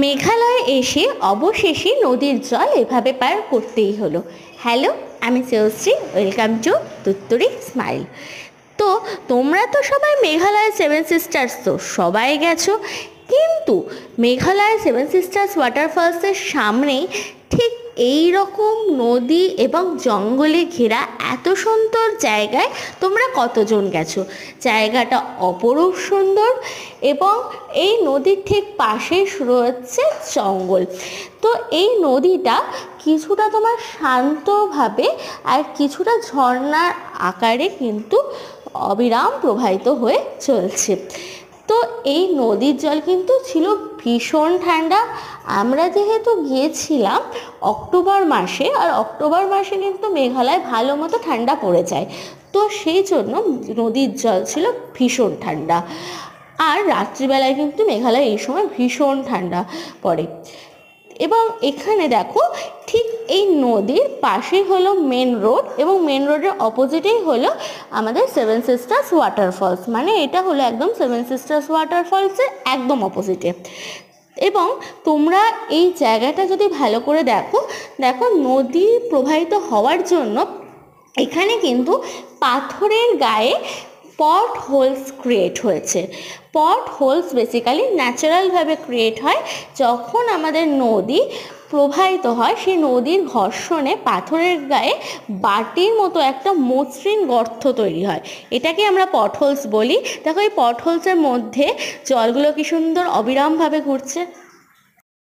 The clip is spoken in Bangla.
মেঘালয়ে এসে অবশেষে নদীর জল এভাবে পার করতেই হলো। হ্যালো, আমি শ্রেয়শ্রী, ওয়েলকাম টু তুত্তুরি স্মাইল। তো তোমরা তো সবাই মেঘালয় সেভেন সিস্টার্স তো সবাই গেছো, কিন্তু মেঘালয় সেভেন সিস্টার্স ওয়াটারফলসের সামনেই ঠিক এই রকম নদী এবং জঙ্গলে ঘেরা এত সুন্দর জায়গায় তোমরা কতজন গেছো? জায়গাটা অপরূপ সুন্দর এবং এই নদীর ঠিক পাশেই শুরু হচ্ছে জঙ্গল। তো এই নদীটা কিছুটা তোমার শান্তভাবে আর কিছুটা ঝর্ণার আকারে কিন্তু অবিরাম প্রবাহিত হয়ে চলছে। তো এই নদীর জল কিন্তু ছিল ভীষণ ঠান্ডা। আমরা যেহেতু গিয়েছিলাম অক্টোবর মাসে, আর অক্টোবর মাসে কিন্তু মেঘালয় ভালো মতো ঠান্ডা পড়ে যায়, তো সেই জন্য নদীর জল ছিল ভীষণ ঠান্ডা। আর রাত্রিবেলায় কিন্তু মেঘালয় এই সময় ভীষণ ঠান্ডা পড়ে। এবং এখানে দেখো ঠিক এই নদীর পাশেই হলো মেন রোড, এবং মেন রোডের অপোজিটেই হলো আমাদের সেভেন সিস্টার্স ওয়াটারফলস, মানে এটা হলো একদম সেভেন সিস্টার্স ওয়াটারফলসের একদম অপোজিটে। এবং তোমরা এই জায়গাটা যদি ভালো করে দেখো, নদী প্রবাহিত হওয়ার জন্য এখানে কিন্তু পাথরের গায়ে পট হোলস ক্রিয়েট হয়েছে। পট হোলস বেসিক্যালি ন্যাচারালভাবে ক্রিয়েট হয় যখন আমাদের নদী প্রবাহিত হয়, সেই নদীর ঘর্ষণে পাথরের গায়ে বাটির মতো একটা মসৃণ গর্ত তৈরি হয়, এটাকে আমরা পট হোলস বলি। দেখো এই পট হোলসের মধ্যে জলগুলো কি সুন্দর অবিরামভাবে ঘুরছে।